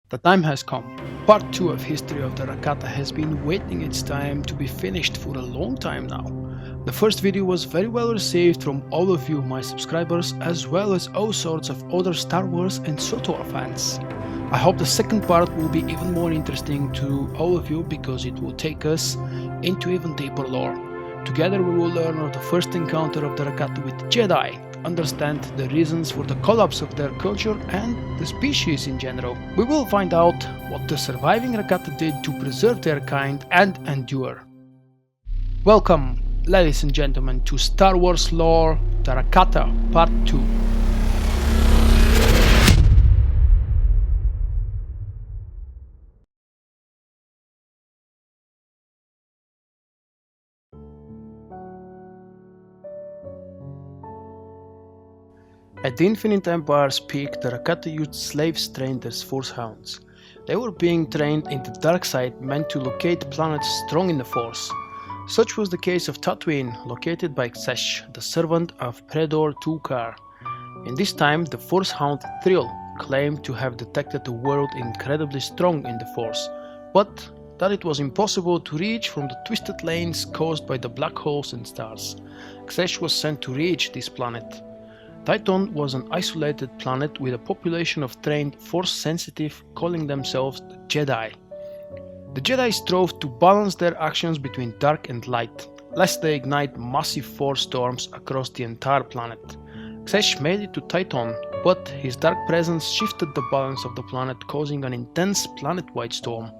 The time has come. Part 2 of History of the Rakata has been waiting its time to be finished for a long time now. The first video was very well received from all of you my subscribers, as well as all sorts of other Star Wars and SWTOR fans. I hope the second part will be even more interesting to all of you because it will take us into even deeper lore. Together we will learn of the first encounter of the Rakata with Jedi, understand the reasons for the collapse of their culture and the species in general. We will find out what the surviving Rakata did to preserve their kind and endure. Welcome, ladies and gentlemen, to Star Wars Lore, the Rakata Part 2. At the Infinite Empire's peak, the Rakata used slaves trained as Force Hounds. They were being trained in the dark side meant to locate planets strong in the Force. Such was the case of Tatooine, located by Esh-kha, the servant of Predor Tukar. In this time, the Force Hound Thrill claimed to have detected a world incredibly strong in the Force, but that it was impossible to reach from the twisted lanes caused by the black holes and stars. Esh-kha was sent to reach this planet. Titon was an isolated planet with a population of trained Force-sensitive, calling themselves the Jedi. The Jedi strove to balance their actions between dark and light, lest they ignite massive Force storms across the entire planet. Esh-kha made it to Titon, but his dark presence shifted the balance of the planet, causing an intense planet-wide storm.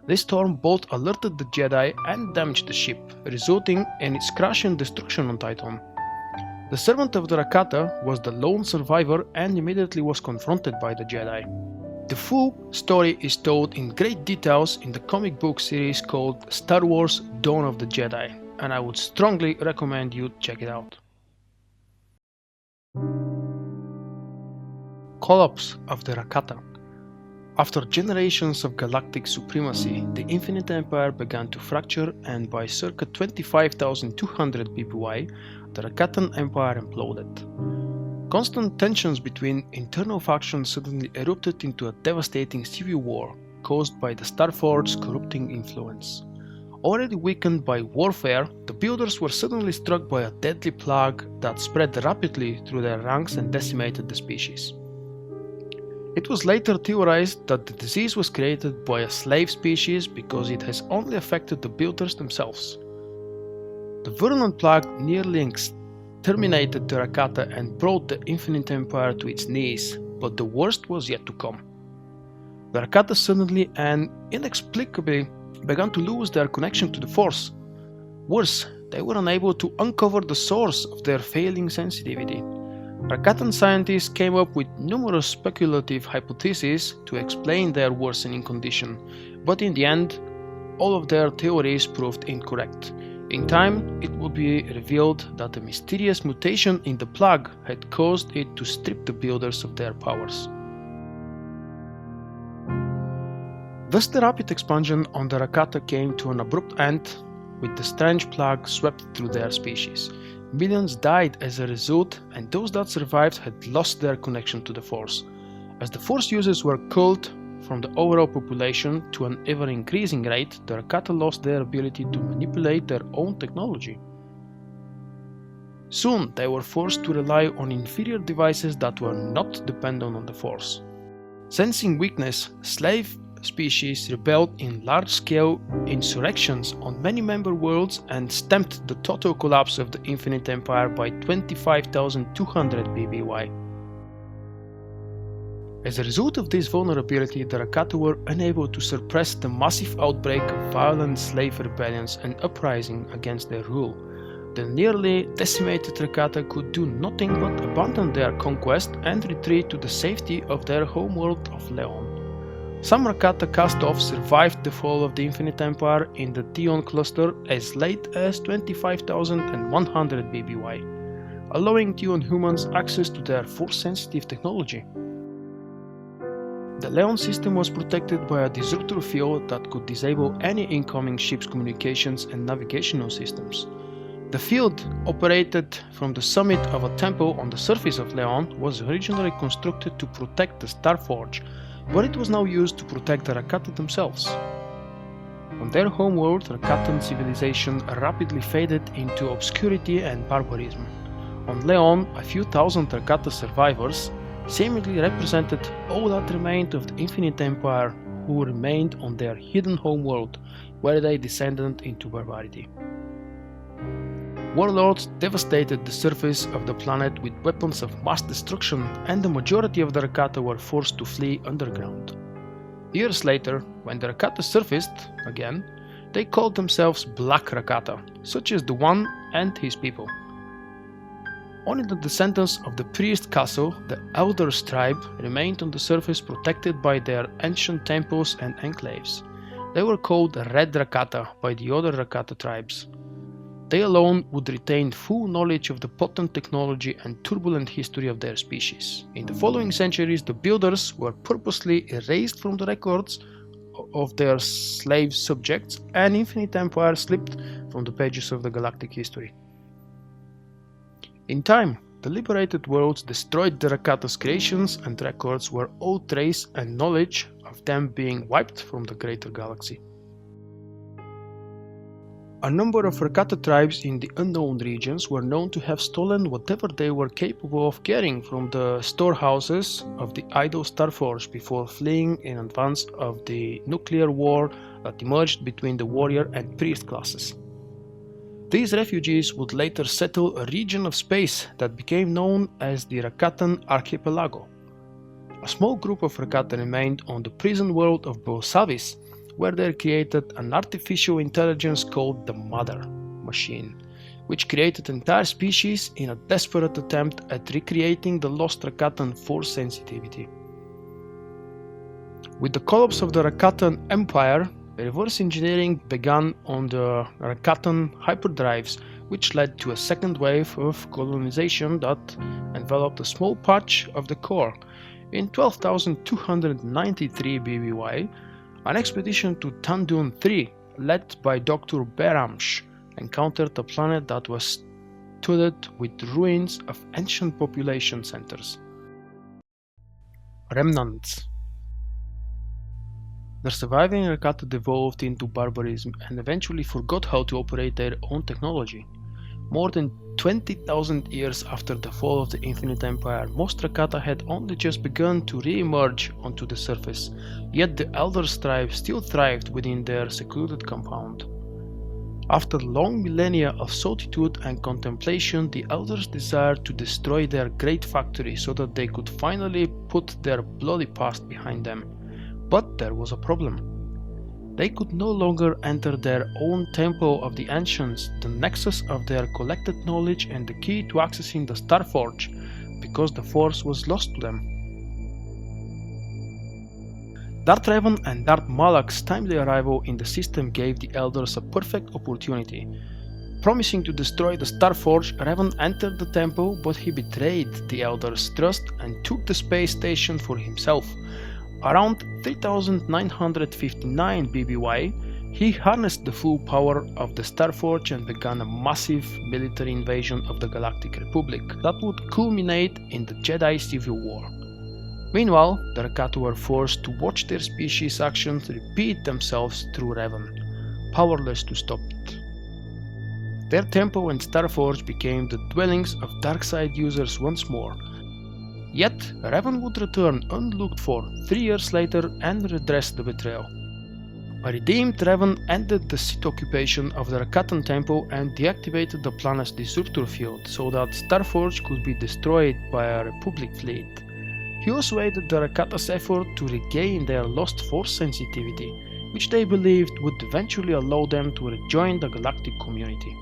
This storm both alerted the Jedi and damaged the ship, resulting in its crash and destruction on Titon. The servant of the Rakata was the lone survivor and immediately was confronted by the Jedi. The full story is told in great details in the comic book series called Star Wars Dawn of the Jedi, and I would strongly recommend you check it out. Collapse of the Rakata. After generations of galactic supremacy, the Infinite Empire began to fracture, and by circa 25,200 BBY, the Rakatan Empire imploded. Constant tensions between internal factions suddenly erupted into a devastating civil war, caused by the Starforge's corrupting influence. Already weakened by warfare, the builders were suddenly struck by a deadly plague that spread rapidly through their ranks and decimated the species. It was later theorized that the disease was created by a slave species because it has only affected the builders themselves. The virulent plague nearly exterminated the Rakata and brought the Infinite Empire to its knees, but the worst was yet to come. The Rakata suddenly and inexplicably began to lose their connection to the Force. Worse, they were unable to uncover the source of their failing sensitivity. Rakatan scientists came up with numerous speculative hypotheses to explain their worsening condition, but in the end, all of their theories proved incorrect. In time, it would be revealed that a mysterious mutation in the plague had caused it to strip the builders of their powers. Thus the rapid expansion on the Rakata came to an abrupt end, with the strange plague swept through their species. Millions died as a result, and those that survived had lost their connection to the Force. As the Force users were culled from the overall population to an ever-increasing rate, the Rakata lost their ability to manipulate their own technology. Soon they were forced to rely on inferior devices that were not dependent on the Force. Sensing weakness, slave species rebelled in large-scale insurrections on many member worlds and stamped the total collapse of the Infinite Empire by 25,200 BBY. As a result of this vulnerability, the Rakata were unable to suppress the massive outbreak of violent slave rebellions and uprising against their rule. The nearly decimated Rakata could do nothing but abandon their conquest and retreat to the safety of their homeworld of Leon. Some Rakata cast-offs survived the fall of the Infinite Empire in the Tion cluster as late as 25,100 BBY, allowing Tion humans access to their Force-sensitive technology. The Leon system was protected by a disruptor field that could disable any incoming ship's communications and navigational systems. The field, operated from the summit of a temple on the surface of Leon, was originally constructed to protect the Starforge, but it was now used to protect the Rakata themselves. On their homeworld, Rakatan civilization rapidly faded into obscurity and barbarism. On Leon, a few thousand Rakata survivors seemingly represented all that remained of the Infinite Empire who remained on their hidden homeworld, where they descended into barbarity. Warlords devastated the surface of the planet with weapons of mass destruction, and the majority of the Rakata were forced to flee underground. Years later, when the Rakata surfaced again, they called themselves Black Rakata, such as the One and his people. Only the descendants of the priest castle, the Elders tribe, remained on the surface protected by their ancient temples and enclaves. They were called Red Rakata by the other Rakata tribes. They alone would retain full knowledge of the potent technology and turbulent history of their species. In the following centuries, the builders were purposely erased from the records of their slave subjects, and Infinite Empire slipped from the pages of the galactic history. In time, the liberated worlds destroyed the Rakata's creations and records, where all trace and knowledge of them being wiped from the greater galaxy. A number of Rakata tribes in the unknown regions were known to have stolen whatever they were capable of getting from the storehouses of the Idol Starforge before fleeing in advance of the nuclear war that emerged between the warrior and priest classes. These refugees would later settle a region of space that became known as the Rakatan Archipelago. A small group of Rakata remained on the prison world of Bolsavis, where they created an artificial intelligence called the Mother Machine, which created entire species in a desperate attempt at recreating the lost Rakatan force sensitivity. With the collapse of the Rakatan Empire, reverse engineering began on the Rakatan hyperdrives, which led to a second wave of colonization that enveloped a small patch of the core. In 12,293 BBY, an expedition to Tandun III, led by Dr. Beramsh, encountered a planet that was studded with ruins of ancient population centers. Remnants. The surviving Rakata devolved into barbarism and eventually forgot how to operate their own technology. More than 20,000 years after the fall of the Infinite Empire, most Rakata had only just begun to re-emerge onto the surface, yet the Elders tribe still thrived within their secluded compound. After long millennia of solitude and contemplation, the Elders desired to destroy their great factory so that they could finally put their bloody past behind them. But there was a problem. They could no longer enter their own Temple of the Ancients, the nexus of their collected knowledge and the key to accessing the Starforge, because the Force was lost to them. Darth Revan and Darth Malak's timely arrival in the system gave the Elders a perfect opportunity. Promising to destroy the Starforge, Revan entered the temple, but he betrayed the Elders' trust and took the space station for himself. Around 3959 BBY, he harnessed the full power of the Starforge and began a massive military invasion of the Galactic Republic that would culminate in the Jedi Civil War. Meanwhile, the Rakata were forced to watch their species' actions repeat themselves through Revan, powerless to stop it. Their temple and Starforge became the dwellings of Darkside users once more. Yet, Revan would return unlooked for 3 years later and redress the betrayal. A redeemed Revan ended the Sith occupation of the Rakatan temple and deactivated the planet's disruptor field so that Starforge could be destroyed by a Republic fleet. He also aided the Rakata's effort to regain their lost force sensitivity, which they believed would eventually allow them to rejoin the galactic community.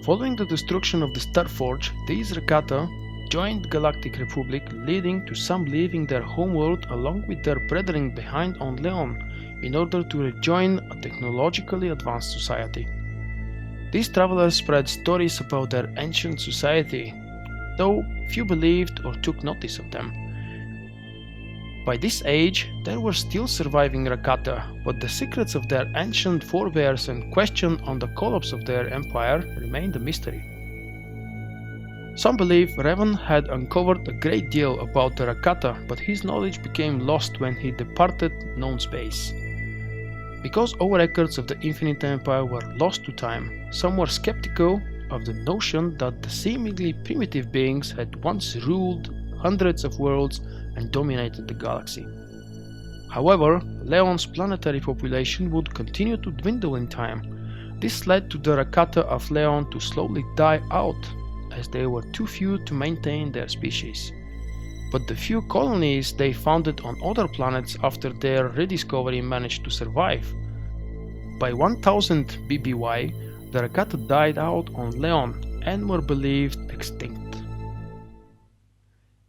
Following the destruction of the Starforge, these Rakata joined the Galactic Republic, leading to some leaving their homeworld along with their brethren behind on Leon in order to rejoin a technologically advanced society. These travelers spread stories about their ancient society, though few believed or took notice of them. By this age, there were still surviving Rakata, but the secrets of their ancient forebears and question on the collapse of their empire remained a mystery. Some believe Revan had uncovered a great deal about the Rakata, but his knowledge became lost when he departed known space. Because all records of the Infinite Empire were lost to time, some were skeptical of the notion that the seemingly primitive beings had once ruled hundreds of worlds and dominated the galaxy. However, Leon's planetary population would continue to dwindle in time. This led to the Rakata of Leon to slowly die out, as they were too few to maintain their species. But the few colonies they founded on other planets after their rediscovery managed to survive. By 1000 BBY, the Rakata died out on Leon and were believed extinct.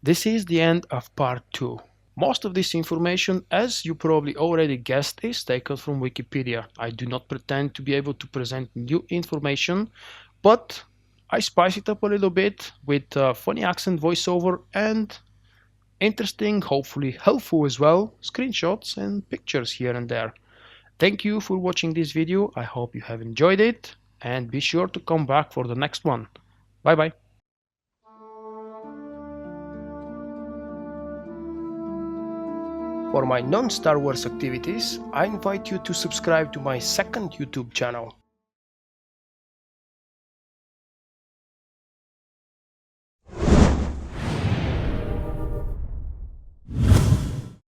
This is the end of part 2. Most of this information, as you probably already guessed, is taken from Wikipedia. I do not pretend to be able to present new information, but I spice it up a little bit with funny accent voiceover and interesting, hopefully helpful as well, screenshots and pictures here and there. Thank you for watching this video. I hope you have enjoyed it, and be sure to come back for the next one. Bye bye. For my non-Star Wars activities, I invite you to subscribe to my second YouTube channel.